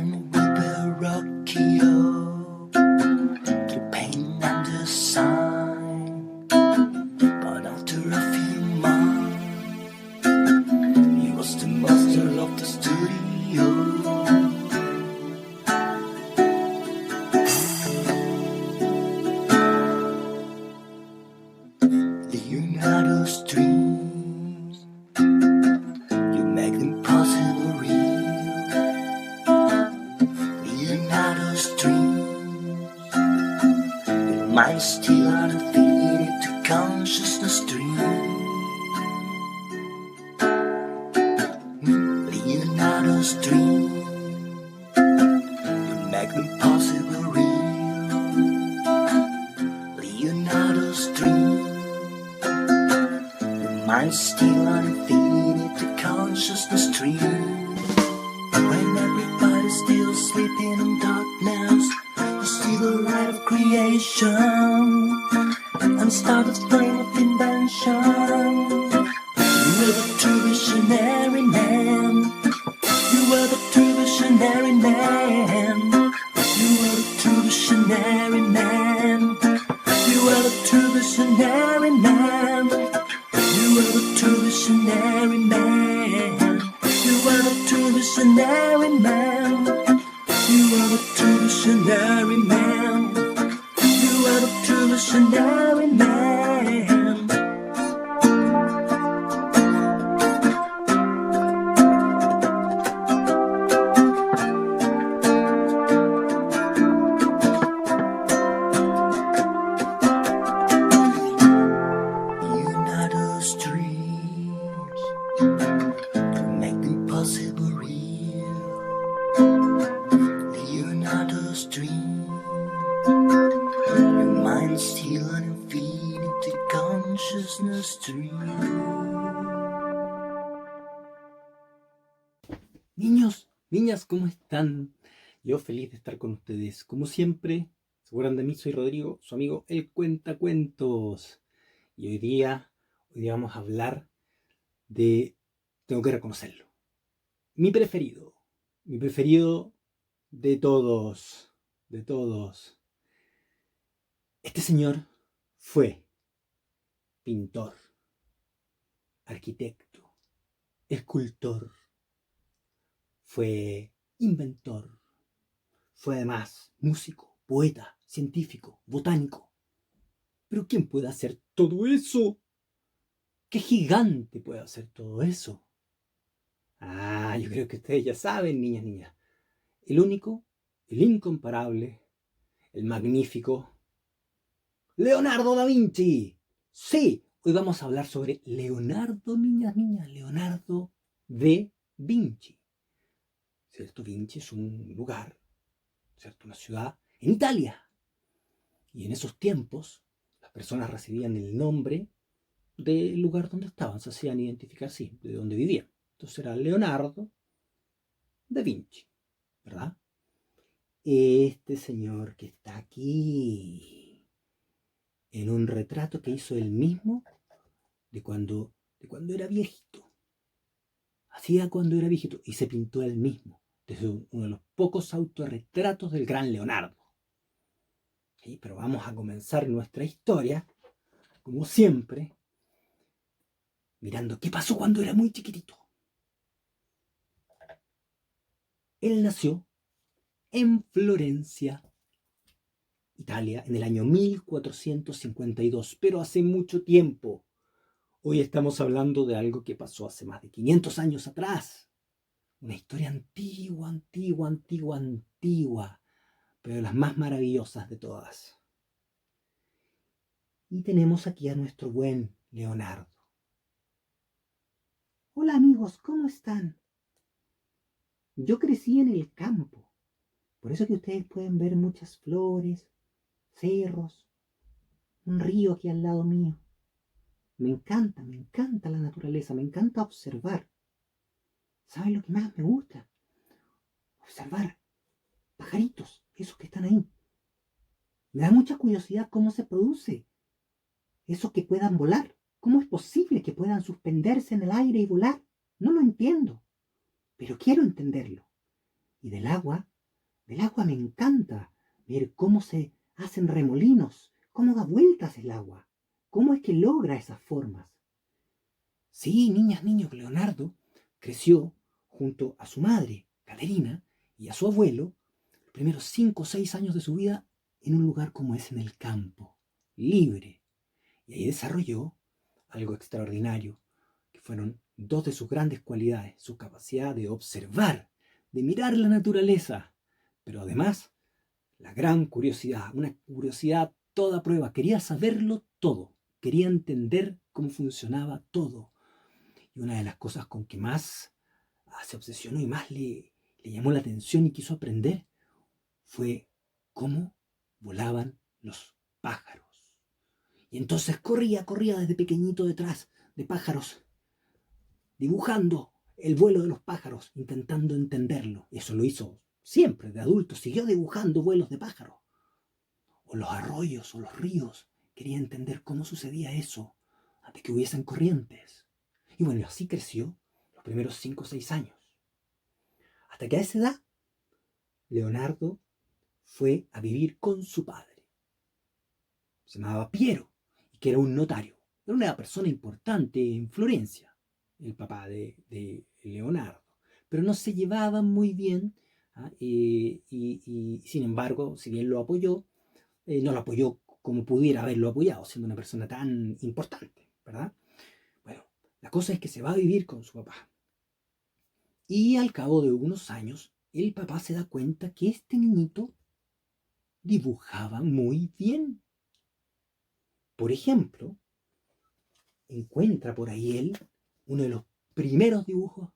journey will be rocky, through pain and the sun. But after a few months, he was the master of the studio. Leonardo's dreams, you make them possible real. Leonardo's dreams, your mind still undefeated to consciousness dream. Leonardo's dreams, you make them possible real. Leonardo's dreams, mind still undefeated to consciousness dream. When everybody's still sleeping in darkness, you see the light of creation and start a flame of invention. You were the true visionary man. You were the true visionary man. You were the true visionary man. You were the true visionary man. You were the true visionary man. You were the true visionary man. You were the true visionary man. You were the true visionary man. Leonardo's dreams, make them possible real. Leonardo's dreams, your mind still undefeated to consciousness dream. Niños, niñas, ¿cómo están? Yo feliz de estar con ustedes. Como siempre, se acuerdan de mí, soy Rodrigo, su amigo El Cuentacuentos. Y hoy día vamos a hablar de, tengo que reconocerlo, mi preferido de todos. Este señor fue pintor, arquitecto, escultor, fue inventor, fue además músico, poeta, científico, botánico. ¿Pero quién puede hacer todo eso? ¿Qué gigante puede hacer todo eso? Yo creo que ustedes ya saben, niñas. El único, el incomparable, el magnífico Leonardo da Vinci. Sí, hoy vamos a hablar sobre Leonardo, niñas, Leonardo da Vinci. ¿Cierto? Vinci es un lugar, ¿cierto? Una ciudad en Italia. Y en esos tiempos, las personas recibían el nombre del lugar donde estaban, se hacían identificar, sí, de donde vivían. Entonces era Leonardo da Vinci, ¿verdad? Este señor que está aquí, en un retrato que hizo él mismo de cuando era viejito. Hacía cuando era viejito y se pintó él mismo, desde uno de los pocos autorretratos del gran Leonardo. ¿Sí? Pero vamos a comenzar nuestra historia, como siempre, mirando qué pasó cuando era muy chiquitito. Él nació en Florencia, Italia, en el año 1452, pero hace mucho tiempo. Hoy estamos hablando de algo que pasó hace más de 500 años atrás. Una historia antigua, pero de las más maravillosas de todas. Y tenemos aquí a nuestro buen Leonardo. Hola amigos, ¿cómo están? Yo crecí en el campo, por eso que ustedes pueden ver muchas flores, cerros, un río aquí al lado mío. Me encanta la naturaleza, me encanta observar. ¿Saben lo que más me gusta? Observar pajaritos, esos que están ahí. Me da mucha curiosidad cómo se produce eso que puedan volar. ¿Cómo es posible que puedan suspenderse en el aire y volar? No lo entiendo, pero quiero entenderlo. Y del agua Del agua me encanta ver cómo se hacen remolinos, cómo da vueltas el agua, cómo es que logra esas formas. Sí, niñas, niños, Leonardo creció junto a su madre, Caterina, y a su abuelo, los primeros 5 o 6 años de su vida, en un lugar como ese, en el campo, libre. Y ahí desarrolló algo extraordinario, que fueron dos de sus grandes cualidades: su capacidad de observar, de mirar la naturaleza, pero además la gran curiosidad, una curiosidad toda prueba. Quería saberlo todo, quería entender cómo funcionaba todo. Y una de las cosas con que más se obsesionó y más le llamó la atención y quiso aprender fue cómo volaban los pájaros. Y entonces corría desde pequeñito detrás de pájaros, dibujando el vuelo de los pájaros, intentando entenderlo. Eso lo hizo siempre, de adulto, siguió dibujando vuelos de pájaros. O los arroyos o los ríos, quería entender cómo sucedía eso antes que hubiesen corrientes. Y bueno, así creció los primeros 5 o 6 años. Hasta que a esa edad, Leonardo fue a vivir con su padre. Se llamaba Piero, y que era un notario. Era una persona importante en Florencia, el papá de Leonardo. Pero no se llevaban muy bien, y sin embargo, si bien lo apoyó, no lo apoyó como pudiera haberlo apoyado, siendo una persona tan importante, ¿verdad? Bueno, la cosa es que se va a vivir con su papá. Y al cabo de unos años, el papá se da cuenta que este niñito dibujaba muy bien. Por ejemplo, encuentra por ahí él uno de los primeros dibujos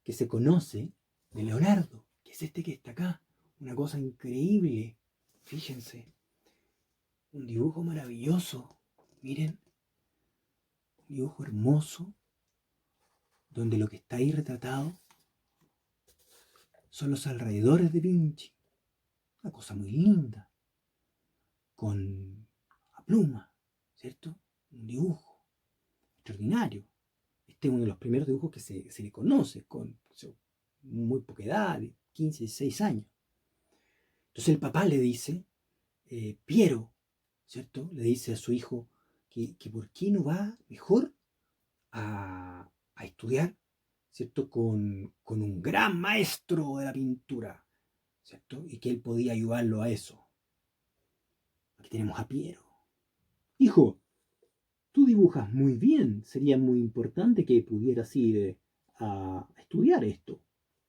que se conoce de Leonardo, que es este que está acá. Una cosa increíble. Fíjense. Un dibujo maravilloso. Miren. Un dibujo hermoso, donde lo que está ahí retratado son los alrededores de Vinci. Una cosa muy linda. Con a pluma, ¿cierto? Un dibujo extraordinario. Este es uno de los primeros dibujos que se le conoce, con muy poca edad, de 15, 16 años. Entonces el papá le dice, Piero, ¿cierto? Le dice a su hijo que por qué no va mejor a estudiar, ¿cierto? Con un gran maestro de la pintura, ¿cierto? Y que él podía ayudarlo a eso. Aquí tenemos a Piero. Hijo, tú dibujas muy bien. Sería muy importante que pudieras ir a estudiar esto.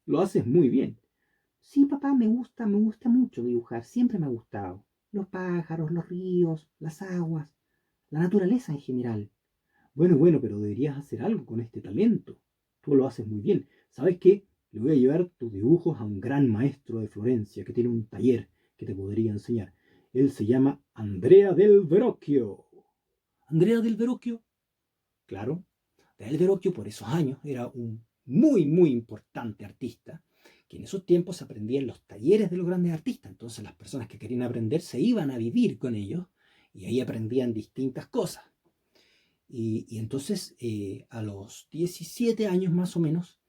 Lo haces muy bien. Sí, papá, me gusta mucho dibujar. Siempre me ha gustado. Los pájaros, los ríos, las aguas, la naturaleza en general. Bueno, pero deberías hacer algo con este talento. Tú lo haces muy bien. ¿Sabes qué? Le voy a llevar tus dibujos a un gran maestro de Florencia que tiene un taller que te podría enseñar. Él se llama Andrea del Verrocchio. ¿Andrea del Verrocchio? Claro. Del Verrocchio por esos años era un muy importante artista, que en esos tiempos se aprendía en los talleres de los grandes artistas. Entonces las personas que querían aprender se iban a vivir con ellos y ahí aprendían distintas cosas. Y entonces a los 17 años más o menos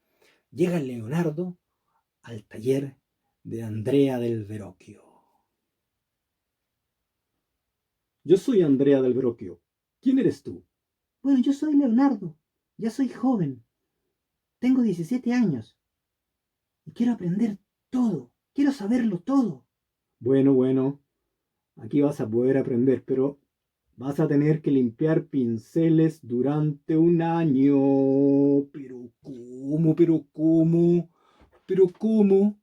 llega Leonardo al taller de Andrea del Verrocchio. Yo soy Andrea del Verrocchio. ¿Quién eres tú? Bueno, yo soy Leonardo. Ya soy joven. Tengo 17 años. Y quiero aprender todo. Quiero saberlo todo. Bueno. Aquí vas a poder aprender, pero vas a tener que limpiar pinceles durante un año. ¿Pero cómo? ¿Pero cómo?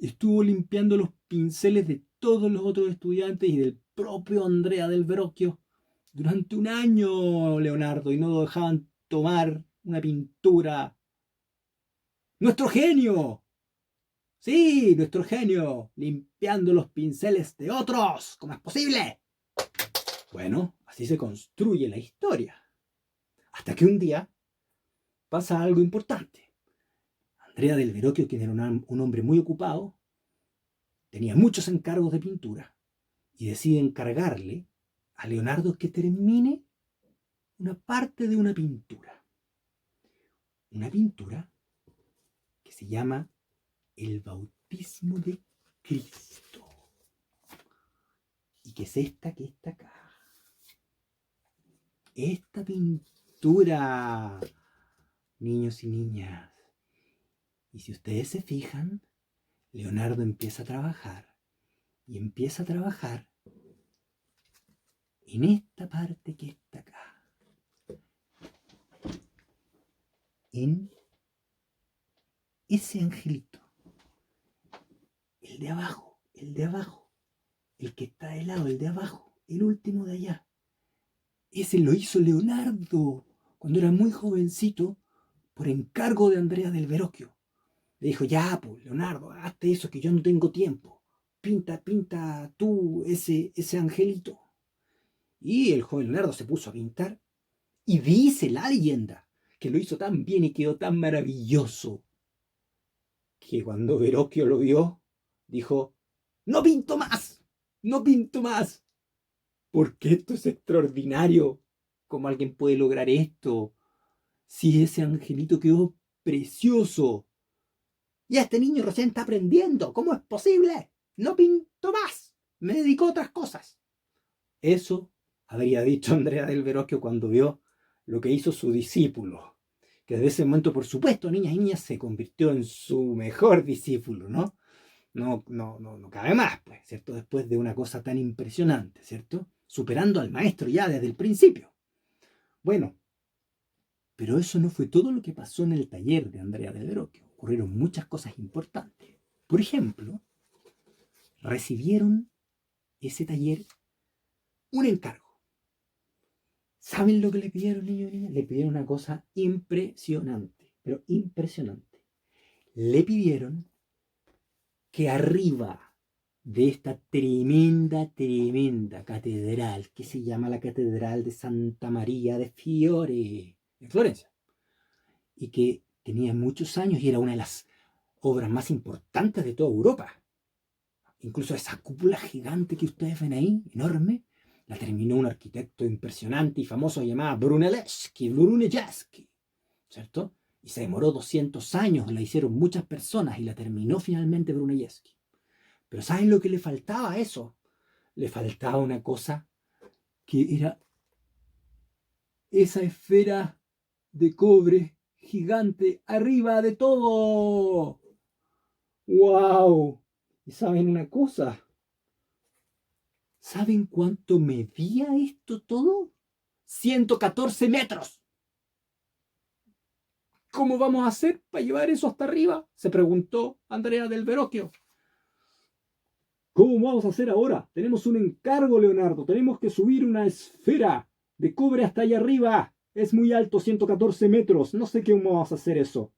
Estuvo limpiando los pinceles de todos los otros estudiantes y del propio Andrea del Verrocchio durante un año, Leonardo, y no lo dejaban tomar una pintura. ¡Nuestro genio! Sí, nuestro genio, limpiando los pinceles de otros. ¿Cómo es posible? Bueno, así se construye la historia. Hasta que un día pasa algo importante. Andrea del Verrocchio, quien era un hombre muy ocupado, tenía muchos encargos de pintura y decide encargarle a Leonardo que termine una parte de una pintura. Una pintura que se llama el bautismo de Cristo. ¿Y qué es esta que está acá? Esta pintura, niños y niñas. Y si ustedes se fijan, Leonardo empieza a trabajar y empieza a trabajar en esta parte que está acá, en ese angelito, el de abajo, el que está de lado, el de abajo, el último de allá. Ese lo hizo Leonardo cuando era muy jovencito por encargo de Andrea del Verrocchio. Le dijo, ya, pues, Leonardo, hazte eso que yo no tengo tiempo. Pinta tú ese angelito. Y el joven Leonardo se puso a pintar. Y dice la leyenda que lo hizo tan bien y quedó tan maravilloso que cuando Verrocchio lo vio, dijo, no pinto más, porque esto es extraordinario. ¿Cómo alguien puede lograr esto? Si ese angelito quedó precioso. Y este niño recién está aprendiendo. ¿Cómo es posible? No pinto más. Me dedico a otras cosas. Eso habría dicho Andrea del Verrocchio cuando vio lo que hizo su discípulo. Que desde ese momento, por supuesto, niñas y niñas, se convirtió en su mejor discípulo, ¿no? No cabe más, pues, ¿cierto? Después de una cosa tan impresionante, ¿cierto? Superando al maestro ya desde el principio. Bueno, pero eso no fue todo lo que pasó en el taller de Andrea del Verrocchio. Ocurrieron muchas cosas importantes. Por ejemplo, recibieron ese taller un encargo. ¿Saben lo que le pidieron, niños y niñas? Le pidieron una cosa impresionante, pero impresionante. Le pidieron que arriba de esta tremenda catedral, que se llama la Catedral de Santa María de Fiore, en Florencia, y que tenía muchos años y era una de las obras más importantes de toda Europa. Incluso esa cúpula gigante que ustedes ven ahí, enorme, la terminó un arquitecto impresionante y famoso llamado Brunelleschi, ¿cierto? Y se demoró 200 años, la hicieron muchas personas y la terminó finalmente Brunelleschi. Pero ¿saben lo que le faltaba a eso? Le faltaba una cosa que era esa esfera de cobre gigante arriba de todo. ¡Wow! ¿Y saben una cosa? ¿Saben cuánto medía esto todo? 114 metros. ¿Cómo vamos a hacer para llevar eso hasta arriba? Se preguntó Andrea del Verrocchio. ¿Cómo vamos a hacer ahora? Tenemos un encargo, Leonardo. Tenemos que subir una esfera de cobre hasta allá arriba. Es muy alto, 114 metros. No sé cómo vamos a hacer eso.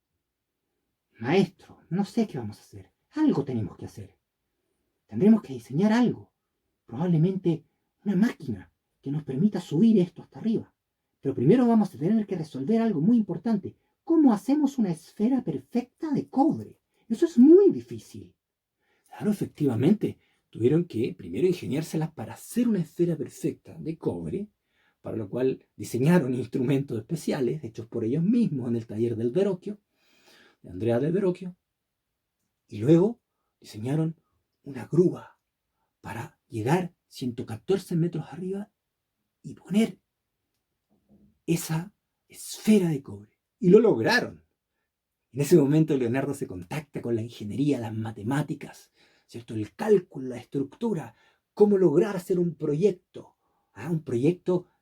Maestro, no sé qué vamos a hacer. Algo tenemos que hacer. Tendremos que diseñar algo. Probablemente una máquina que nos permita subir esto hasta arriba. Pero primero vamos a tener que resolver algo muy importante. ¿Cómo hacemos una esfera perfecta de cobre? Eso es muy difícil. Claro, efectivamente, tuvieron que primero ingeniárselas para hacer una esfera perfecta de cobre, para lo cual diseñaron instrumentos especiales hechos por ellos mismos en el taller del Verrocchio, de Andrea del Verrocchio, y luego diseñaron una grúa para llegar 114 metros arriba y poner esa esfera de cobre. Y lo lograron. En ese momento Leonardo se contacta con la ingeniería, las matemáticas, ¿cierto? El cálculo, la estructura, cómo lograr hacer un proyecto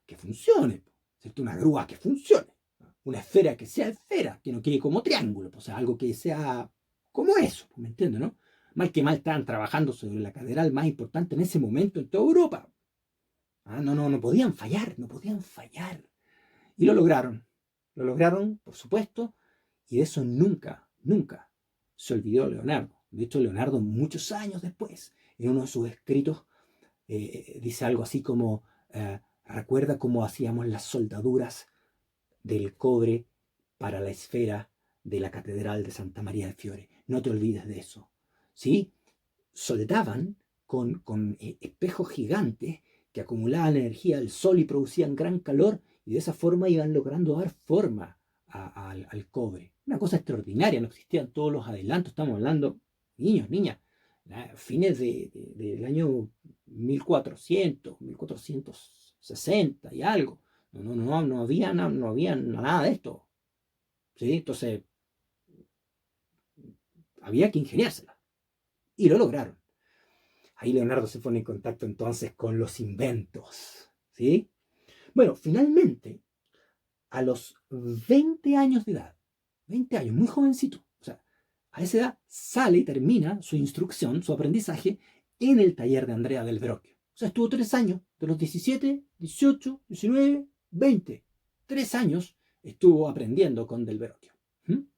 que funcione, ¿cierto? Una grúa que funcione, una esfera que sea esfera, que no quede como triángulo, o sea, algo que sea como eso, ¿me entiendes, no? Mal que mal estaban trabajando sobre la catedral más importante en ese momento en toda Europa. No podían fallar. Y lo lograron, por supuesto, y de eso nunca se olvidó Leonardo. De hecho, Leonardo, muchos años después, en uno de sus escritos, dice algo así como, recuerda cómo hacíamos las soldaduras del cobre para la esfera de la Catedral de Santa María del Fiore. No te olvides de eso. ¿Sí? Soldaban con espejos gigantes que acumulaban energía del sol y producían gran calor, y de esa forma iban logrando dar forma al cobre. Una cosa extraordinaria, no existían todos los adelantos, estamos hablando niños, niñas, fines del año 1400, 1460 y algo. No había, no había nada de esto. ¿Sí? Entonces, había que ingeniársela. Y lo lograron. Ahí Leonardo se pone en contacto entonces con los inventos. ¿Sí? Bueno, finalmente, a los 20 años de edad, 20 años, muy jovencito, o sea, a esa edad sale y termina su instrucción, su aprendizaje en el taller de Andrea del Verrocchio. O sea, estuvo 3 años, de los 17, 18, 19, 20. 3 años estuvo aprendiendo con del Verrocchio. En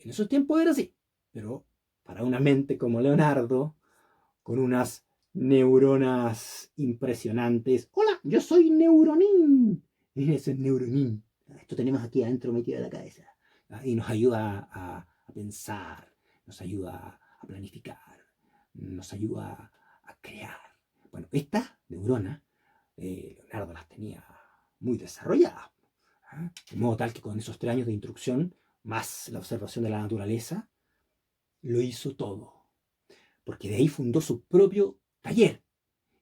esos tiempos era así, pero para una mente como Leonardo, con unas neuronas impresionantes. Hola, yo soy Neuronín. Ese es Neuronín. Esto tenemos aquí adentro metido en la cabeza. Y nos ayuda a pensar, nos ayuda a planificar, nos ayuda a crear. Bueno, estas neuronas, Leonardo las tenía muy desarrolladas. De modo tal que con esos 3 años de instrucción, más la observación de la naturaleza, lo hizo todo. Porque de ahí fundó su propio taller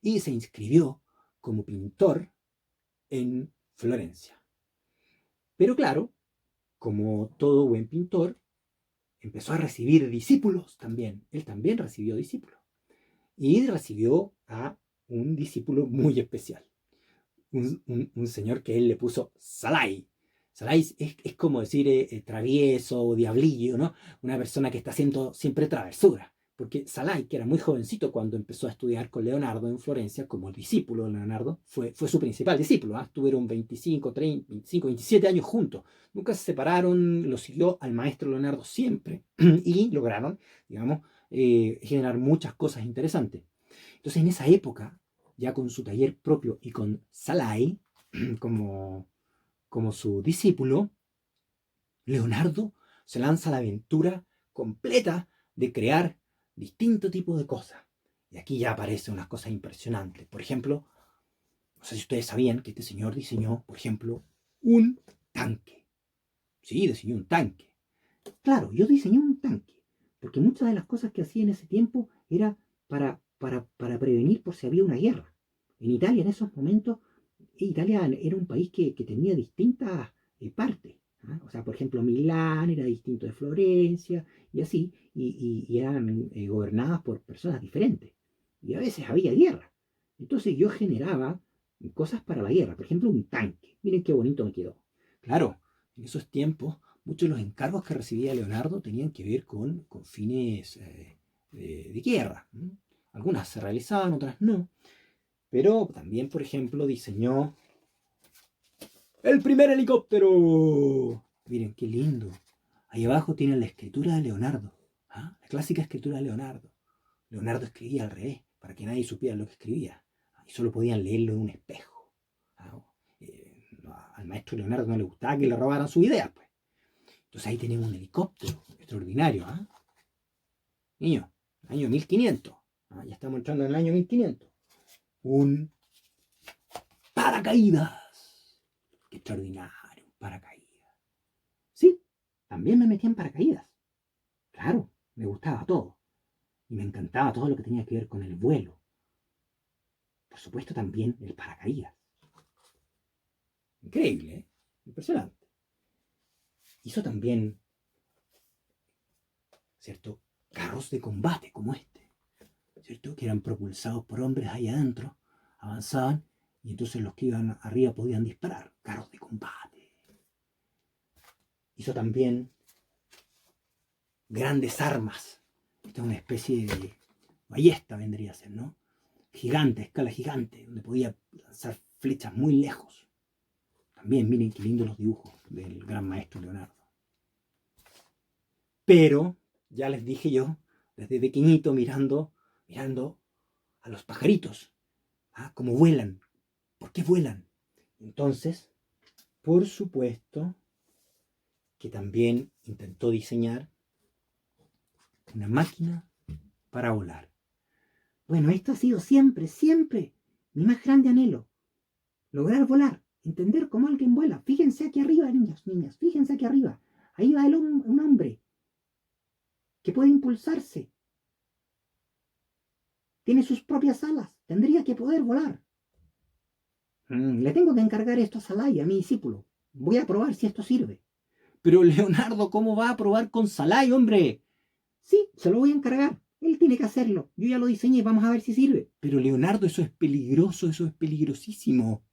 y se inscribió como pintor en Florencia. Pero claro, como todo buen pintor, empezó a recibir discípulos también. Él también recibió discípulos. Y recibió a un discípulo muy especial. Un señor que él le puso Salai. Salai es como decir travieso o diablillo, ¿no? Una persona que está haciendo siempre travesura. Porque Salai, que era muy jovencito cuando empezó a estudiar con Leonardo en Florencia, como discípulo de Leonardo, fue su principal discípulo. Estuvieron 25, 30, 25, 27 años juntos. Nunca se separaron, lo siguió al maestro Leonardo siempre y lograron, digamos, generar muchas cosas interesantes. Entonces, en esa época, ya con su taller propio y con Salai como su discípulo, Leonardo se lanza a la aventura completa de crear distintos tipos de cosas. Y aquí ya aparecen unas cosas impresionantes. Por ejemplo, no sé si ustedes sabían que este señor diseñó, por ejemplo, un tanque. Sí, diseñó un tanque. Claro, yo diseñé un tanque, porque muchas de las cosas que hacía en ese tiempo era para prevenir por si había una guerra. En Italia, en esos momentos, Italia era un país que tenía distintas partes. O sea, por ejemplo, Milán era distinto de Florencia y así, y eran gobernadas por personas diferentes. Y a veces había guerra. Entonces yo generaba cosas para la guerra. Por ejemplo, un tanque. Miren qué bonito me quedó. Claro, en esos tiempos, muchos de los encargos que recibía Leonardo tenían que ver con fines de guerra. Algunas se realizaban, otras no. Pero también, por ejemplo, diseñó el primer helicóptero. Miren, qué lindo. Ahí abajo tienen la escritura de Leonardo. La clásica escritura de Leonardo. Leonardo escribía al revés, para que nadie supiera lo que escribía. Y solo podían leerlo en un espejo. Al maestro Leonardo no le gustaba que le robaran sus ideas, pues. Entonces ahí tenemos un helicóptero extraordinario. Niño, año 1500. Ya estamos entrando en el año 1500. Un paracaídas. Qué extraordinario, un paracaídas. Sí, también me metí en paracaídas. Claro, me gustaba todo. Y me encantaba todo lo que tenía que ver con el vuelo. Por supuesto también el paracaídas. Increíble, ¿eh? Impresionante. Hizo también, ¿cierto?, carros de combate como este, ¿cierto?, que eran propulsados por hombres ahí adentro, avanzaban y entonces los que iban arriba podían disparar. Carros de combate. Hizo también grandes armas. Esta es una especie de ballesta, vendría a ser, ¿no? Gigante, escala gigante, donde podía lanzar flechas muy lejos. También miren qué lindos los dibujos del gran maestro Leonardo. Pero, ya les dije yo, desde pequeñito mirando a los pajaritos, cómo vuelan. ¿Por qué vuelan? Entonces, por supuesto que también intentó diseñar una máquina para volar. Bueno, esto ha sido siempre mi más grande anhelo. Lograr volar, entender cómo alguien vuela. Fíjense aquí arriba, niñas, fíjense aquí arriba. Ahí va un hombre que puede impulsarse Tiene sus propias alas. Tendría que poder volar. Le tengo que encargar esto a Salai, a mi discípulo. Voy a probar si esto sirve. Pero Leonardo, ¿cómo va a probar con Salai, hombre? Sí, se lo voy a encargar. Él tiene que hacerlo. Yo ya lo diseñé, vamos a ver si sirve. Pero Leonardo, eso es peligroso, eso es peligrosísimo.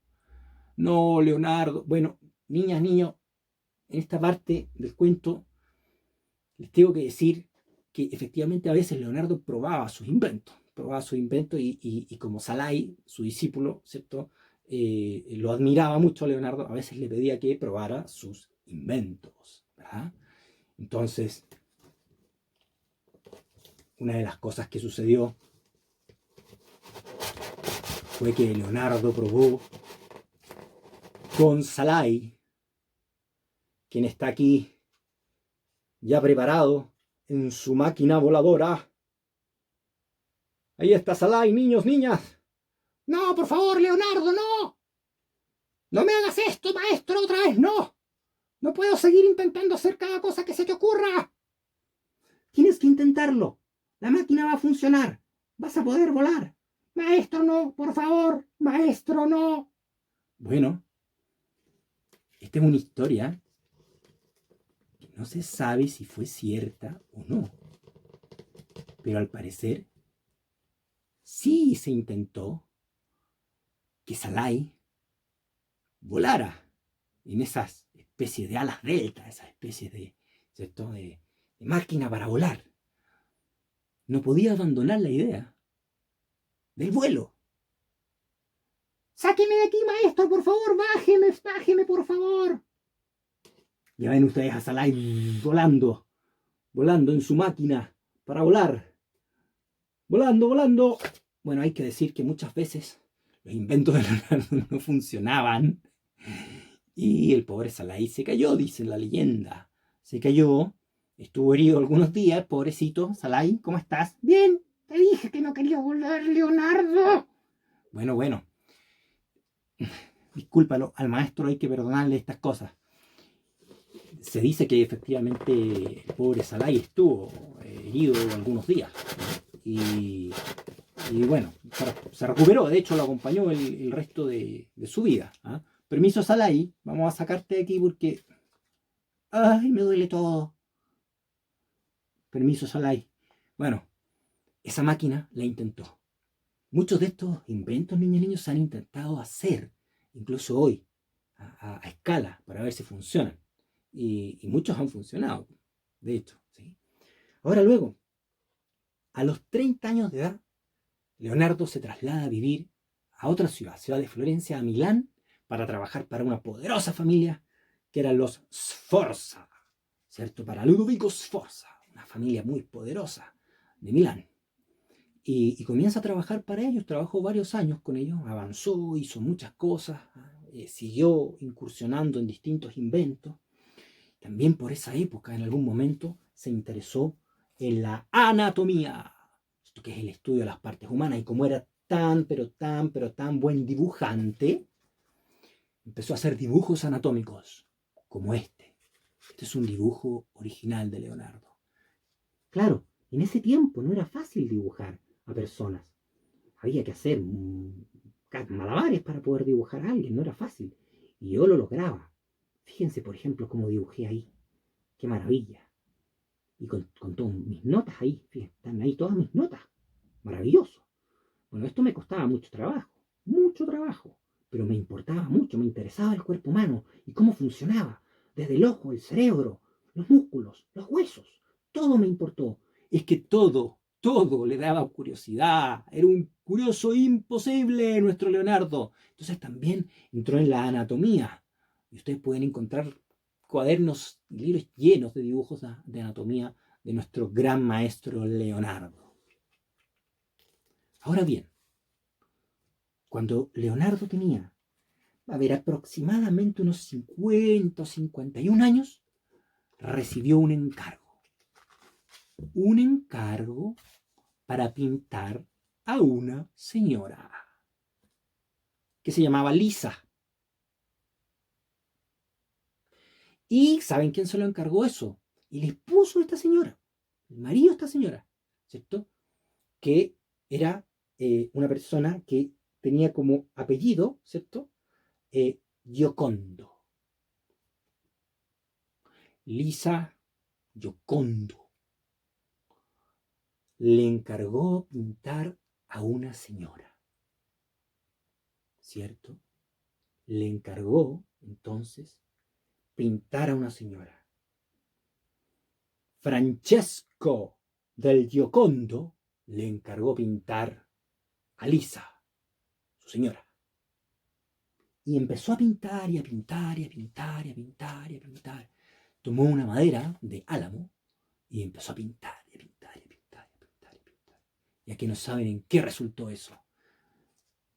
No, Leonardo. Bueno, niñas, niños, en esta parte del cuento les tengo que decir que efectivamente a veces Leonardo probaba sus inventos y como Salai, su discípulo, ¿cierto? Lo admiraba mucho a Leonardo, a veces le pedía que probara sus inventos, ¿verdad? Entonces, una de las cosas que sucedió fue que Leonardo probó con Salai, quien está aquí ya preparado en su máquina voladora. Ahí está Salai, niños, niñas. No, por favor, Leonardo, no. No me hagas esto, maestro, otra vez, no. No puedo seguir intentando hacer cada cosa que se te ocurra. Tienes que intentarlo. La máquina va a funcionar. Vas a poder volar. Maestro, no, por favor. Maestro, no. Bueno, esta es una historia que no se sabe si fue cierta o no. Pero al parecer, sí se intentó que Salai volara en esas especies de alas delta, esas especies de, ¿cierto? de máquina para volar. No podía abandonar la idea del vuelo. ¡Sáqueme de aquí, maestro, por favor! ¡Bájeme, bájeme, por favor! Ya ven ustedes a Salai volando en su máquina para volar. Volando, volando. Bueno, hay que decir que muchas veces los inventos de Leonardo no funcionaban. Y el pobre Salai se cayó, dice la leyenda. Se cayó, estuvo herido algunos días, pobrecito. Salai, ¿cómo estás? Bien, te dije que no quería volar, Leonardo. Bueno. Discúlpalo, al maestro hay que perdonarle estas cosas. Se dice que efectivamente el pobre Salai estuvo herido algunos días. Y bueno, se recuperó, de hecho lo acompañó el resto de su vida. ¿Ah? Permiso, Salai, vamos a sacarte de aquí porque... ¡Ay, me duele todo! Permiso, Salai. Bueno, esa máquina la intentó. Muchos de estos inventos, niñas y niños, se han intentado hacer, incluso hoy, a escala, para ver si funcionan. Y muchos han funcionado, de hecho. ¿Sí? Ahora luego, a los 30 años de edad, Leonardo se traslada a vivir a otra ciudad de Florencia, a Milán, para trabajar para una poderosa familia que eran los Sforza, ¿cierto? Para Ludovico Sforza, una familia muy poderosa de Milán. Y comienza a trabajar para ellos, trabajó varios años con ellos, avanzó, hizo muchas cosas, siguió incursionando en distintos inventos. También por esa época, en algún momento, se interesó en la anatomía, esto que es el estudio de las partes humanas, y como era tan buen dibujante, empezó a hacer dibujos anatómicos, como este. Este es un dibujo original de Leonardo. Claro, en ese tiempo no era fácil dibujar a personas. Había que hacer malabares para poder dibujar a alguien, no era fácil. Y yo lo lograba. Fíjense, por ejemplo, cómo dibujé ahí. ¡Qué maravilla! Y con todas mis notas ahí, fíjense, están ahí todas mis notas. Maravilloso. Bueno, esto me costaba mucho trabajo, pero me importaba mucho, me interesaba el cuerpo humano y cómo funcionaba, desde el ojo, el cerebro, los músculos, los huesos, todo me importó. Es que todo le daba curiosidad, era un curioso imposible nuestro Leonardo. Entonces también entró en la anatomía, y ustedes pueden encontrar cuadernos y libros llenos de dibujos de anatomía de nuestro gran maestro Leonardo. Ahora bien, cuando Leonardo tenía, aproximadamente unos 50 o 51 años, recibió un encargo para pintar a una señora que se llamaba Lisa. ¿Y saben quién se lo encargó eso? El esposo de esta señora, el marido de esta señora, ¿cierto? Que era una persona que tenía como apellido, ¿cierto? Giocondo. Lisa Giocondo le encargó pintar a una señora, ¿cierto? Le encargó entonces pintar a una señora. Francesco del Giocondo le encargó pintar a Lisa, su señora. Y empezó a pintar y a pintar y a pintar y a pintar y a pintar. Tomó una madera de álamo y empezó a pintar y a pintar y a pintar y a pintar y a pintar. Y aquí no saben en qué resultó eso.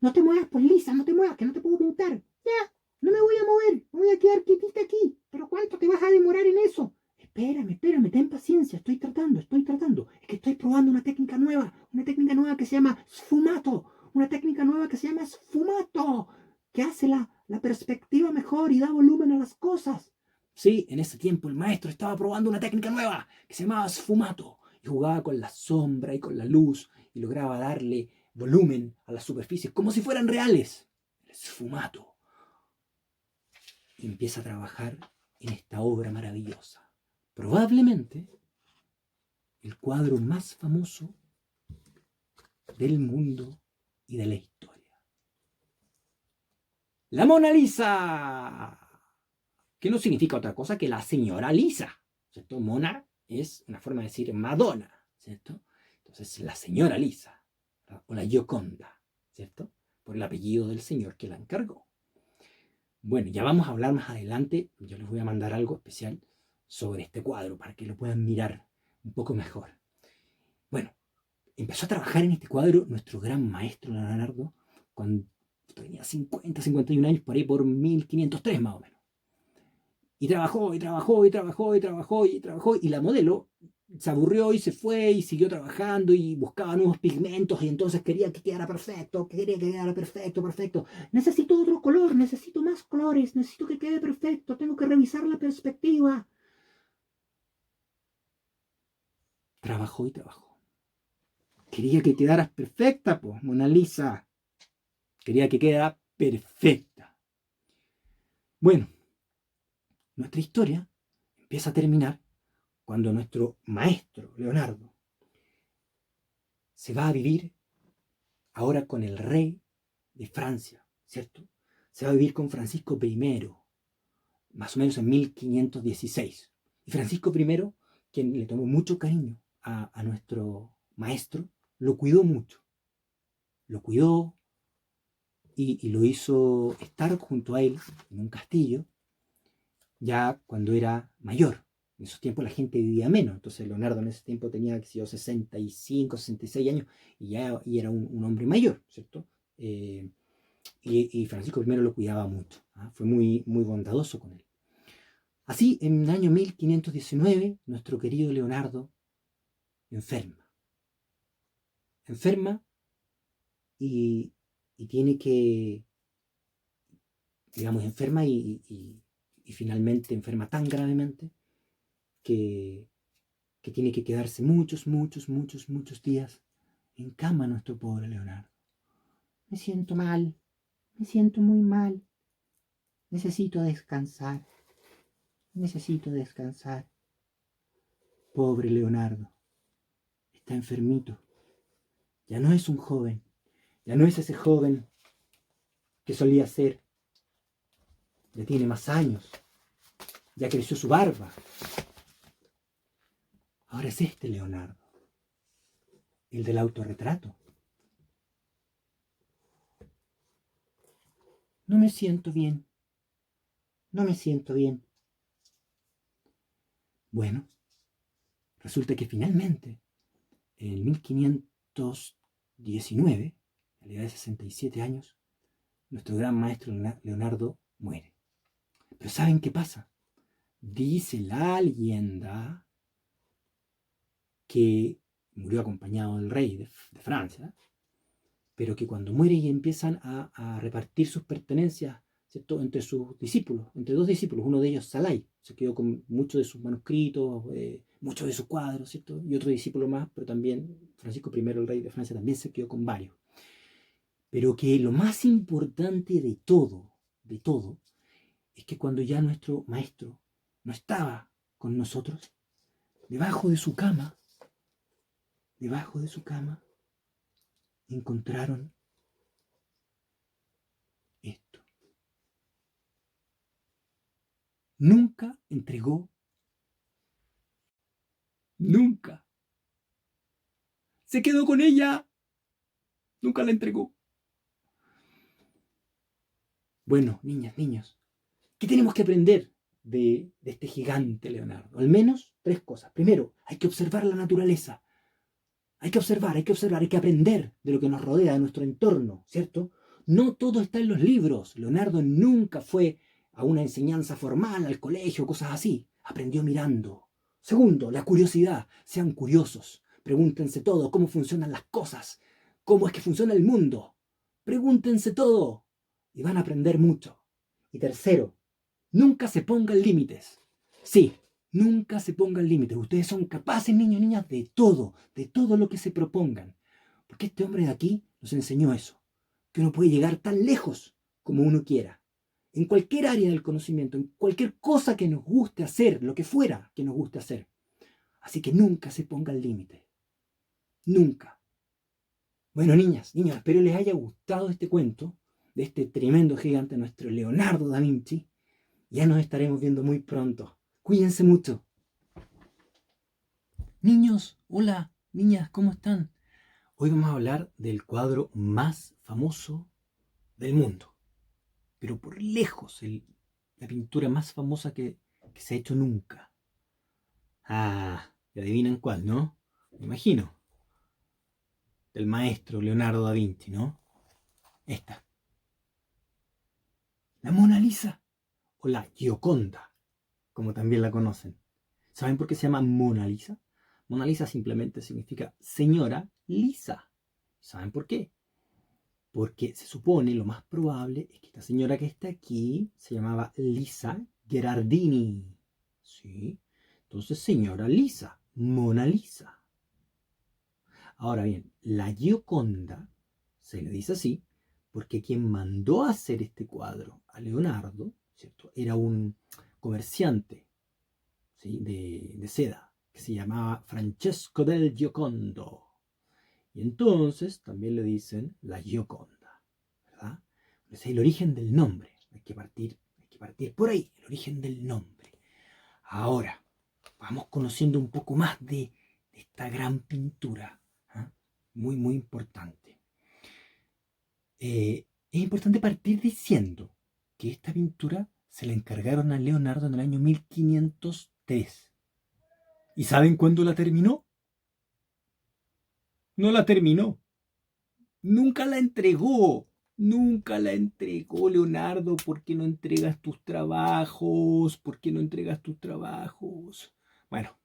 No te muevas, pues Lisa, no te muevas, que no te puedo pintar. Ya, no me voy a mover, me voy a quedar quietita aquí. ¿Pero cuánto te vas a demorar en eso? Espérame, ten paciencia, estoy tratando. Es que estoy probando una técnica nueva que se llama sfumato. Que hace la perspectiva mejor y da volumen a las cosas. Sí, en ese tiempo el maestro estaba probando una técnica nueva que se llamaba sfumato y jugaba con la sombra y con la luz y lograba darle volumen a las superficies como si fueran reales. El sfumato. Y empieza a trabajar en esta obra maravillosa. Probablemente el cuadro más famoso del mundo y de la historia. La Mona Lisa, que no significa otra cosa que la señora Lisa, ¿cierto? Mona es una forma de decir Madonna, ¿cierto? Entonces, la señora Lisa, o la Gioconda, ¿cierto? Por el apellido del señor que la encargó. Bueno, ya vamos a hablar más adelante, yo les voy a mandar algo especial sobre este cuadro para que lo puedan mirar un poco mejor. Bueno, empezó a trabajar en este cuadro nuestro gran maestro Leonardo cuando tenía 51 años, por ahí por 1503 más o menos. Y trabajó, y la modelo se aburrió y se fue y siguió trabajando y buscaba nuevos pigmentos y entonces quería que quedara perfecto, perfecto. Necesito otro color, necesito más colores, necesito que quede perfecto, tengo que revisar la perspectiva. Trabajó. Quería que quedaras perfecta, pues, Mona Lisa. Quería que quedara perfecta. Bueno, nuestra historia empieza a terminar cuando nuestro maestro, Leonardo, se va a vivir ahora con el rey de Francia, ¿cierto? Se va a vivir con Francisco I, más o menos en 1516. Y Francisco I, quien le tomó mucho cariño a nuestro maestro, lo cuidó mucho. Lo cuidó y lo hizo estar junto a él en un castillo, ya cuando era mayor. En esos tiempos la gente vivía menos, entonces Leonardo en ese tiempo tenía 65, 66 años y era un hombre mayor, ¿cierto? Y Francisco I lo cuidaba mucho, ¿eh? Fue muy, muy bondadoso con él. Así, en el año 1519, nuestro querido Leonardo enferma y tiene que, digamos, enferma y finalmente enferma tan gravemente que tiene que quedarse muchos días en cama nuestro pobre Leonardo. Me siento mal, me siento muy mal. Necesito descansar. Pobre Leonardo, está enfermito. Ya no es un joven, ya no es ese joven que solía ser. Ya tiene más años, ya creció su barba. Ahora es este Leonardo, el del autorretrato. No me siento bien. Bueno, resulta que finalmente, en 1519, a la edad de 67 años, nuestro gran maestro Leonardo muere. Pero ¿saben qué pasa? Dice la leyenda que murió acompañado del rey de Francia, pero que cuando muere y empiezan a repartir sus pertenencias, ¿cierto?, entre sus discípulos, entre dos discípulos, uno de ellos, Salai, se quedó con muchos de sus manuscritos, muchos de sus cuadros, ¿cierto?, y otro discípulo más, pero también Francisco I, el rey de Francia, también se quedó con varios. Pero que lo más importante de todo, es que cuando ya nuestro maestro no estaba con nosotros, debajo de su cama, encontraron esto. Nunca entregó, nunca. Se quedó con ella, nunca la entregó. Bueno, niñas, niños, ¿qué tenemos que aprender de este gigante Leonardo? Al menos 3 cosas. Primero, hay que observar la naturaleza. Hay que observar, hay que aprender de lo que nos rodea, de nuestro entorno, ¿cierto? No todo está en los libros. Leonardo nunca fue a una enseñanza formal, al colegio, cosas así. Aprendió mirando. Segundo, la curiosidad. Sean curiosos. Pregúntense todo, cómo funcionan las cosas, cómo es que funciona el mundo. Pregúntense todo y van a aprender mucho. Y tercero, nunca se pongan límites. Sí, nunca se pongan límites. Ustedes son capaces, niños y niñas, de todo lo que se propongan. Porque este hombre de aquí nos enseñó eso, que uno puede llegar tan lejos como uno quiera. En cualquier área del conocimiento, en cualquier cosa que nos guste hacer, lo que fuera que nos guste hacer. Así que nunca se pongan límites. Nunca. Bueno, niñas, niños, espero les haya gustado este cuento de este tremendo gigante, nuestro Leonardo da Vinci. Ya nos estaremos viendo muy pronto. Cuídense mucho. Niños, hola, niñas, ¿cómo están? Hoy vamos a hablar del cuadro más famoso del mundo. Pero por lejos, la pintura más famosa que se ha hecho nunca. Ah, y adivinan cuál, ¿no? Me imagino. Del maestro Leonardo da Vinci, ¿no? Esta. La Mona Lisa. O la Gioconda, como también la conocen. ¿Saben por qué se llama Mona Lisa? Mona Lisa simplemente significa señora Lisa. ¿Saben por qué? Porque se supone, lo más probable, es que esta señora que está aquí se llamaba Lisa Gherardini. ¿Sí? Entonces, señora Lisa, Mona Lisa. Ahora bien, la Gioconda se le dice así porque quien mandó a hacer este cuadro a Leonardo, ¿cierto?, era un comerciante, ¿sí?, de seda que se llamaba Francesco del Giocondo. Y entonces también le dicen la Gioconda, ¿verdad? Ese es el origen del nombre. Hay que partir por ahí, el origen del nombre. Ahora, vamos conociendo un poco más de esta gran pintura. Muy, muy importante. Es importante partir diciendo que esta pintura se la encargaron a Leonardo en el año 1503. ¿Y saben cuándo la terminó? No la terminó. Nunca la entregó. Nunca la entregó, Leonardo. ¿Por qué no entregas tus trabajos? ¿Por qué no entregas tus trabajos? Bueno,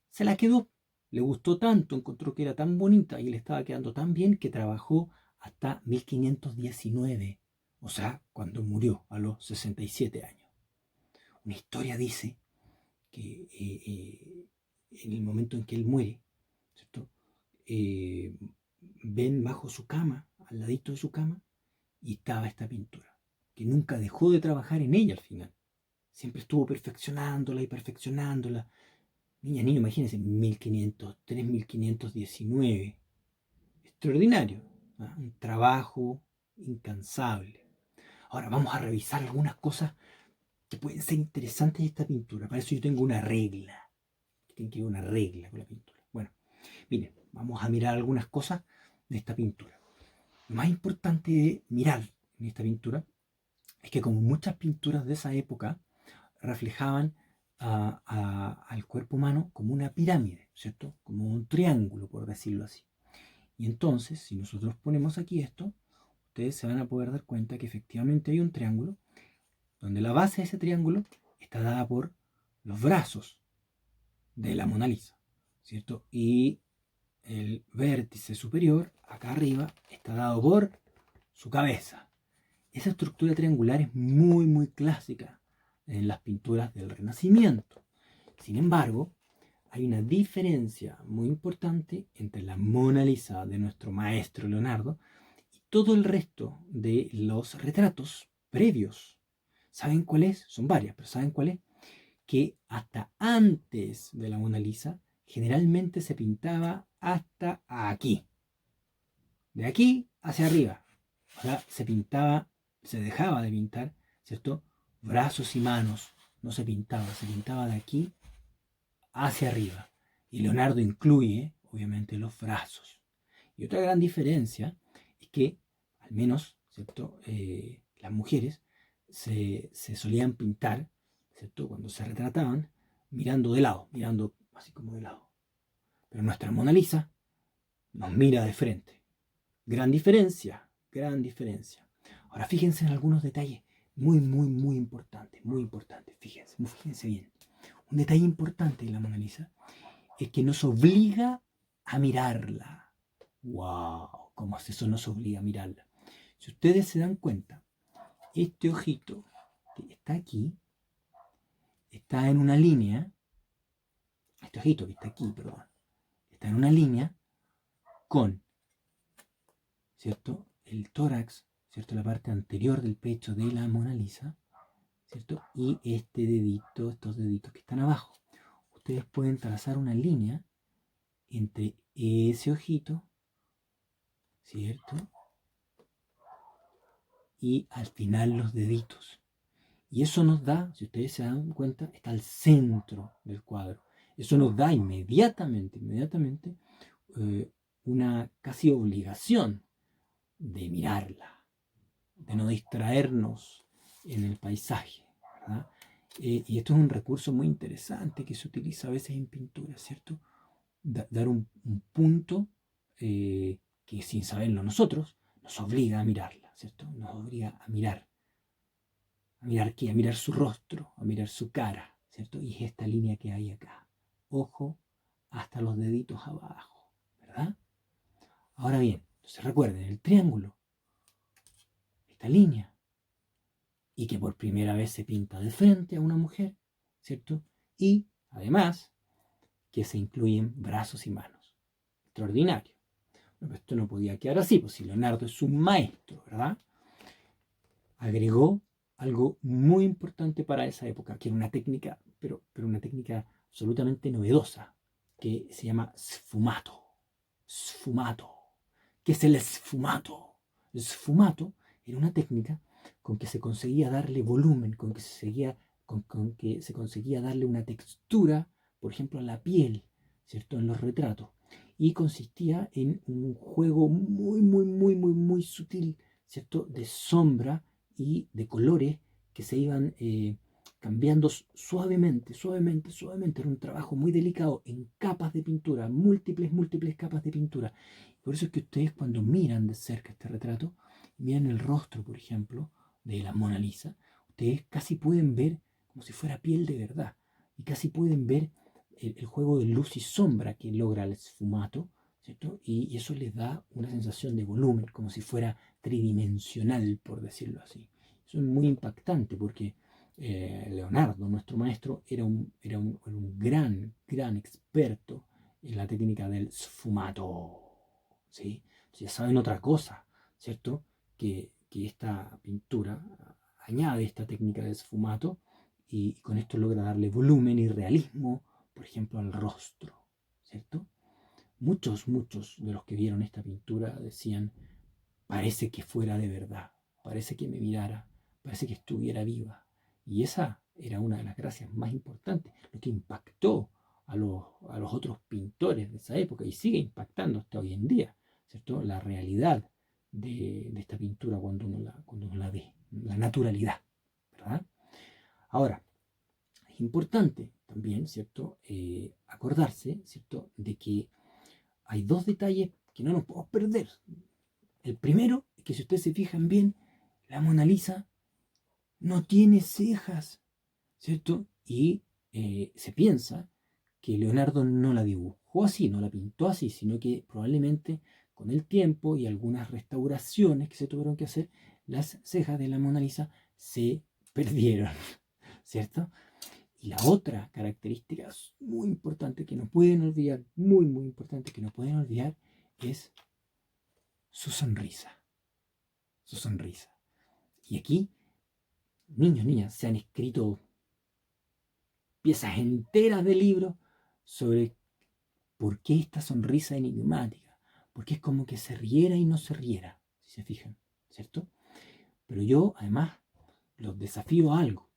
se la quedó. Le gustó tanto, encontró que era tan bonita y le estaba quedando tan bien que trabajó hasta 1519, o sea, cuando murió a los 67 años. Una historia dice que en el momento en que él muere, ¿cierto?, ven bajo su cama, al ladito de su cama, y estaba esta pintura, que nunca dejó de trabajar en ella al final. Siempre estuvo perfeccionándola y perfeccionándola. Niño, imagínense, 1503, 1519. Extraordinario, ¿no? Un trabajo incansable. Ahora vamos a revisar algunas cosas que pueden ser interesantes de esta pintura. Para eso yo tengo una regla. Tiene que haber una regla con la pintura. Bueno, miren, vamos a mirar algunas cosas de esta pintura. Lo más importante de mirar en esta pintura es que, como muchas pinturas de esa época, reflejaban al cuerpo humano como una pirámide, ¿cierto? Como un triángulo, por decirlo así. Y entonces, si nosotros ponemos aquí esto, ustedes se van a poder dar cuenta que efectivamente hay un triángulo, donde la base de ese triángulo está dada por los brazos de la Mona Lisa, ¿cierto? Y el vértice superior, acá arriba, está dado por su cabeza. Esa estructura triangular es muy, muy clásica en las pinturas del Renacimiento. Sin embargo, hay una diferencia muy importante entre la Mona Lisa de nuestro maestro Leonardo y todo el resto de los retratos previos, ¿saben cuál es? Son varias, pero ¿saben cuál es? Que hasta antes de la Mona Lisa generalmente se pintaba hasta aquí, de aquí hacia arriba. O sea, se pintaba, se dejaba de pintar, ¿cierto? Brazos y manos, no se pintaba de aquí hacia arriba. Y Leonardo incluye, obviamente, los brazos. Y otra gran diferencia es que, al menos, ¿cierto? Las mujeres se solían pintar, ¿cierto? Cuando se retrataban, mirando de lado, mirando así como de lado. Pero nuestra Mona Lisa nos mira de frente. Gran diferencia, gran diferencia. Ahora fíjense en algunos detalles muy importantes, muy importantes. Fíjense bien. Un detalle importante en la Mona Lisa es que nos obliga a mirarla. ¡Wow! ¿Cómo es eso? Nos obliga a mirarla. Si ustedes se dan cuenta, este ojito que está aquí está en una línea. Este ojito que está aquí, perdón, está en una línea con, ¿cierto? El tórax, ¿cierto? La parte anterior del pecho de la Mona Lisa, ¿cierto? Y este dedito, estos deditos que están abajo. Ustedes pueden trazar una línea entre ese ojito, ¿cierto? Y al final los deditos. Y eso nos da, si ustedes se dan cuenta, está al centro del cuadro. Eso nos da inmediatamente, una casi obligación de mirarla, de no distraernos en el paisaje, ¿verdad? Y esto es un recurso muy interesante que se utiliza a veces en pintura, ¿cierto? Dar un punto que sin saberlo nosotros nos obliga a mirarla, ¿cierto? Nos obliga a mirar. ¿A mirar qué? A mirar su rostro, a mirar su cara, ¿cierto? Y es esta línea que hay acá. Ojo hasta los deditos abajo, ¿verdad? Ahora bien, entonces recuerden, el triángulo, esta línea, y que por primera vez se pinta de frente a una mujer, ¿cierto? Y además que se incluyen brazos y manos. Extraordinario. Pero esto no podía quedar así, pues si Leonardo es un maestro, ¿verdad? Agregó algo muy importante para esa época, que era una técnica, pero una técnica absolutamente novedosa, que se llama sfumato. Sfumato. ¿Qué es el sfumato? El sfumato era una técnica con que se conseguía darle volumen, con que se conseguía darle una textura, por ejemplo, a la piel, ¿cierto? En los retratos. Y consistía en un juego muy sutil, ¿cierto? De sombra y de colores que se iban cambiando suavemente. Era un trabajo muy delicado en capas de pintura, múltiples capas de pintura. Por eso es que ustedes cuando miran de cerca este retrato, miran el rostro, por ejemplo, de la Mona Lisa, ustedes casi pueden ver como si fuera piel de verdad. Y casi pueden ver el juego de luz y sombra que logra el sfumato, ¿cierto? Y eso les da una sensación de volumen, como si fuera tridimensional, por decirlo así. Eso es muy impactante porque Leonardo, nuestro maestro, era un gran experto en la técnica del sfumato, ¿sí? Ya saben otra cosa, ¿cierto? Que esta pintura añade esta técnica de sfumato y con esto logra darle volumen y realismo, por ejemplo, al rostro, ¿cierto? Muchos de los que vieron esta pintura decían, parece que fuera de verdad, parece que me mirara, parece que estuviera viva. Y esa era una de las gracias más importantes, lo que impactó a los otros pintores de esa época y sigue impactando hasta hoy en día, ¿cierto? La realidad de esta pintura cuando uno la ve, la naturalidad, ¿verdad? Ahora, es importante también, ¿cierto? Acordarse, ¿cierto? De que hay dos detalles que no nos podemos perder. El primero es que si ustedes se fijan bien, la Mona Lisa no tiene cejas, ¿cierto? Y se piensa que Leonardo no la dibujó así, no la pintó así, sino que probablemente con el tiempo y algunas restauraciones que se tuvieron que hacer, las cejas de la Mona Lisa se perdieron, ¿cierto? Y la otra característica muy importante que no pueden olvidar, muy importante que no pueden olvidar, es su sonrisa. su sonrisa. Y aquí, niños, niñas, se han escrito piezas enteras de libros sobre por qué esta sonrisa enigmática, porque es como que se riera y no se riera, si se fijan, ¿cierto? Pero yo, además, los desafío a algo.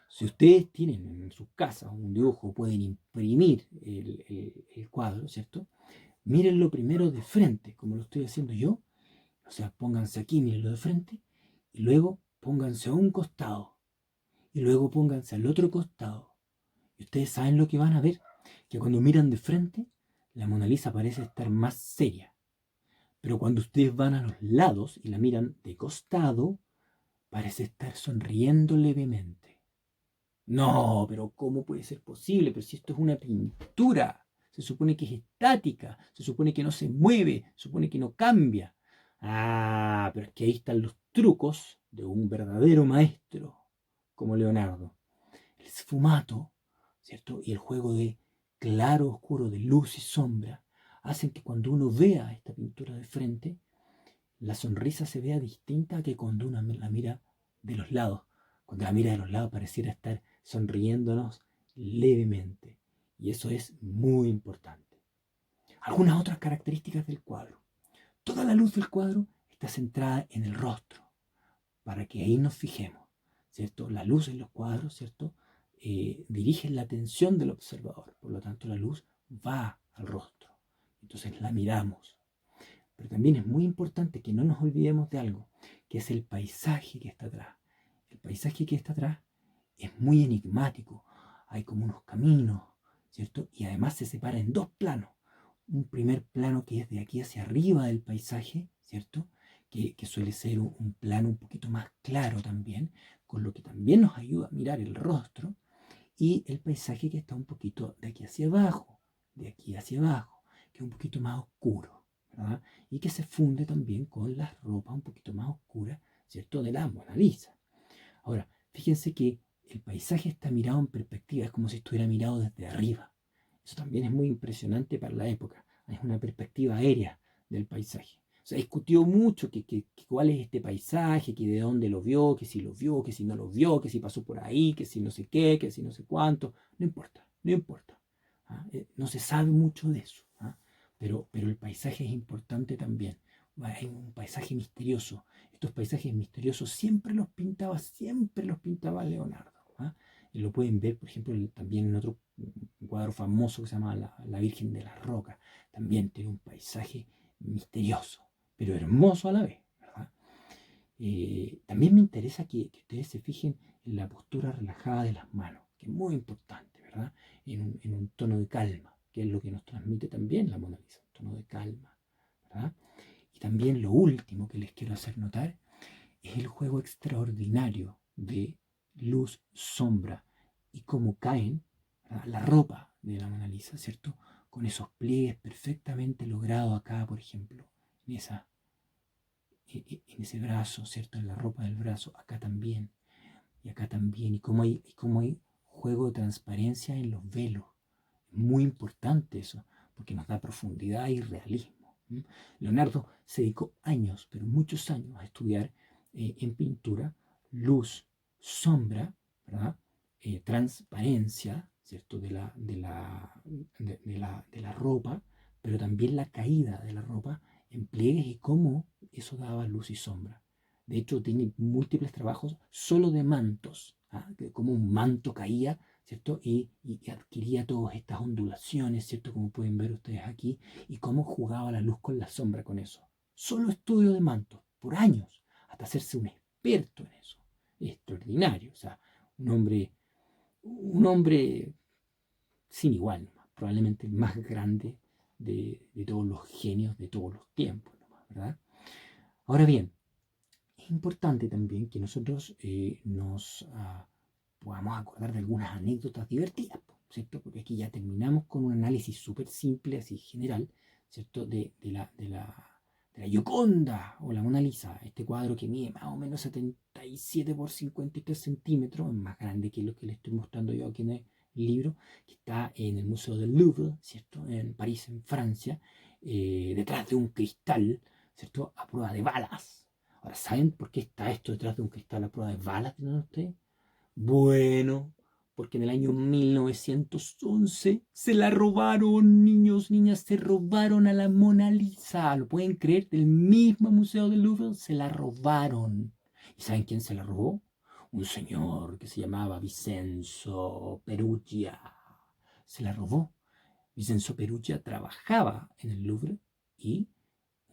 Si ustedes tienen en sus casas un dibujo, pueden imprimir el cuadro, ¿cierto? Mírenlo primero de frente, como lo estoy haciendo yo. O sea, pónganse aquí, mírenlo de frente, y luego pónganse a un costado, y luego pónganse al otro costado. Y ustedes saben lo que van a ver, que cuando miran de frente, la Mona Lisa parece estar más seria. Pero cuando ustedes van a los lados y la miran de costado, parece estar sonriendo levemente. No, pero ¿cómo puede ser posible? Pero si esto es una pintura, se supone que es estática, se supone que no se mueve, se supone que no cambia. Ah, pero es que ahí están los trucos de un verdadero maestro como Leonardo. El sfumato, ¿cierto? Y el juego de claro, oscuro, de luz y sombra, hacen que cuando uno vea esta pintura de frente, la sonrisa se vea distinta a que cuando uno la mira de los lados. Cuando la mira de los lados pareciera estar sonriéndonos levemente. Y eso es muy importante. Algunas otras características del cuadro. Toda la luz del cuadro está centrada en el rostro, para que ahí nos fijemos, ¿cierto? La luz en los cuadros, ¿cierto? Dirige la atención del observador. Por lo tanto, la luz va al rostro. Entonces la miramos. Pero también es muy importante que no nos olvidemos de algo, que es el paisaje que está atrás. El paisaje que está atrás es muy enigmático. Hay como unos caminos, ¿cierto? Y además se separa en dos planos. Un primer plano que es de aquí hacia arriba del paisaje, ¿cierto? Que suele ser un plano un poquito más claro también, con lo que también nos ayuda a mirar el rostro. Y el paisaje que está un poquito de aquí hacia abajo, que es un poquito más oscuro, ¿verdad? Y que se funde también con las ropas un poquito más oscuras, ¿cierto? De la Mona Lisa. Ahora, fíjense que el paisaje está mirado en perspectiva, es como si estuviera mirado desde arriba. Eso también es muy impresionante para la época. Es una perspectiva aérea del paisaje. Se discutió mucho que cuál es este paisaje, que de dónde lo vio, que si lo vio, que si no lo vio, que si pasó por ahí, que si no sé qué, que si no sé cuánto. No importa, no importa. ¿Ah? No se sabe mucho de eso. ¿Ah? Pero el paisaje es importante también. Hay un paisaje misterioso. Estos paisajes misteriosos siempre los pintaba Leonardo. ¿Ah? Y lo pueden ver, por ejemplo, también en otro cuadro famoso que se llama la Virgen de las Rocas. También tiene un paisaje misterioso, pero hermoso a la vez, ¿verdad? También me interesa que ustedes se fijen en la postura relajada de las manos, que es muy importante, ¿verdad? En un tono de calma, que es lo que nos transmite también la Mona Lisa, un tono de calma, ¿verdad? Y también lo último que les quiero hacer notar es el juego extraordinario de luz, sombra y cómo caen, ¿verdad?, la ropa de la Mona Lisa, ¿cierto? Con esos pliegues perfectamente logrados acá, por ejemplo, en ese brazo, ¿cierto? En la ropa del brazo, acá también, y cómo hay juego de transparencia en los velos. Es muy importante eso, porque nos da profundidad y realismo. Leonardo se dedicó años, pero muchos años, a estudiar en pintura luz, sombra, ¿verdad? Transparencia, ¿cierto? De la ropa, pero también la caída de la ropa en pliegues y cómo eso daba luz y sombra. De hecho, tiene múltiples trabajos solo de mantos, ¿ah? Como un manto caía, ¿cierto? Y adquiría todas estas ondulaciones, ¿cierto? Como pueden ver ustedes aquí, y cómo jugaba la luz con la sombra con eso. Solo estudio de mantos, por años, hasta hacerse un experto en eso. Extraordinario, o sea, un hombre sin igual, probablemente el más grande de todos los genios de todos los tiempos, ¿verdad? Ahora bien, es importante también que nosotros nos podamos acordar de algunas anécdotas divertidas, ¿cierto? Porque aquí ya terminamos con un análisis súper simple, así general, ¿cierto? De la Gioconda o la Mona Lisa, este cuadro que mide más o menos 77 por 53 centímetros, es más grande que lo que le estoy mostrando yo aquí en el libro, que está en el Museo del Louvre, ¿cierto? En París, en Francia, detrás de un cristal, ¿cierto? A prueba de balas. Ahora, ¿saben por qué está esto detrás de un cristal a prueba de balas, tienen ustedes? Bueno, porque en el año 1911 se la robaron, niños, niñas, se robaron a la Mona Lisa. ¿Lo pueden creer? Del mismo Museo del Louvre se la robaron. ¿Y saben quién se la robó? Un señor que se llamaba Vincenzo Perugia. Se la robó. Vincenzo Perugia trabajaba en el Louvre y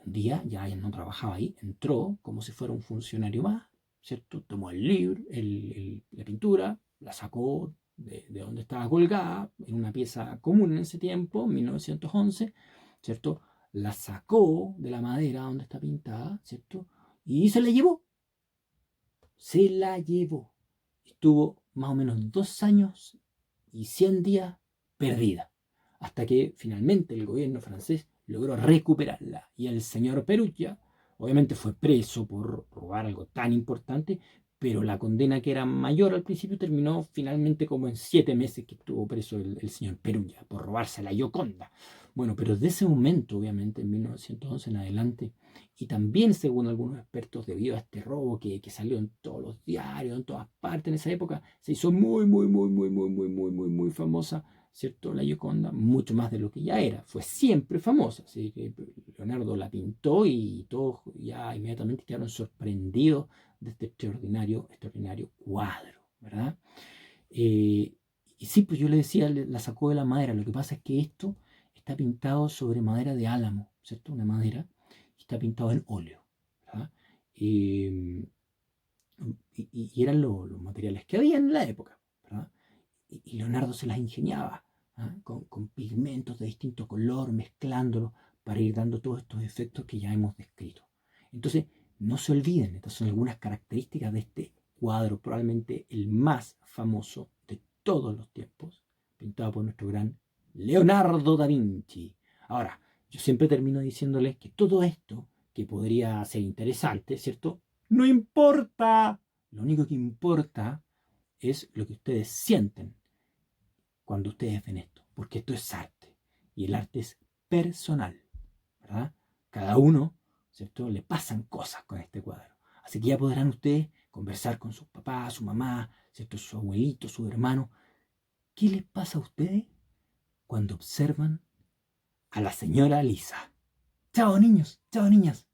un día ya él no trabajaba ahí, entró como si fuera un funcionario más, ¿cierto? Tomó el libro, la pintura, la sacó de donde estaba colgada, en una pieza común en ese tiempo, 1911, ¿cierto? La sacó de la madera donde está pintada, ¿cierto? Y se la llevó. Se la llevó. Estuvo más o menos 2 años y 100 días perdida, hasta que finalmente el gobierno francés logró recuperarla y el señor Perugia obviamente fue preso por robar algo tan importante, pero la condena, que era mayor al principio, terminó finalmente como en 7 meses que estuvo preso el señor Perugia por robarse la Gioconda. Bueno, pero desde ese momento, obviamente, en 1911 en adelante, y también según algunos expertos, debido a este robo que salió en todos los diarios, en todas partes en esa época, se hizo muy famosa, ¿cierto? La Gioconda, mucho más de lo que ya era. Fue siempre famosa. Así que Leonardo la pintó y todos ya inmediatamente quedaron sorprendidos de este extraordinario cuadro, ¿verdad? Y sí, pues yo le decía, la sacó de la madera. Lo que pasa es que esto está pintado sobre madera de álamo, ¿cierto? Una madera, y está pintado en óleo, ¿verdad? Eh, y eran los materiales que había en la época, ¿verdad? Y Leonardo se las ingeniaba, ¿ah? Con pigmentos de distinto color, mezclándolos para ir dando todos estos efectos que ya hemos descrito. Entonces, no se olviden, estas son algunas características de este cuadro, probablemente el más famoso de todos los tiempos, pintado por nuestro gran Leonardo da Vinci. Ahora, yo siempre termino diciéndoles que todo esto, que podría ser interesante, ¿cierto? No importa. Lo único que importa es lo que ustedes sienten cuando ustedes ven esto, porque esto es arte y el arte es personal, ¿verdad? Cada uno, ¿cierto? Le pasan cosas con este cuadro. Así que ya podrán ustedes conversar con sus papás, su mamá, ¿cierto? Su abuelito, su hermano. ¿Qué les pasa a ustedes cuando observan a la señora Lisa? Chao niños, chao niñas.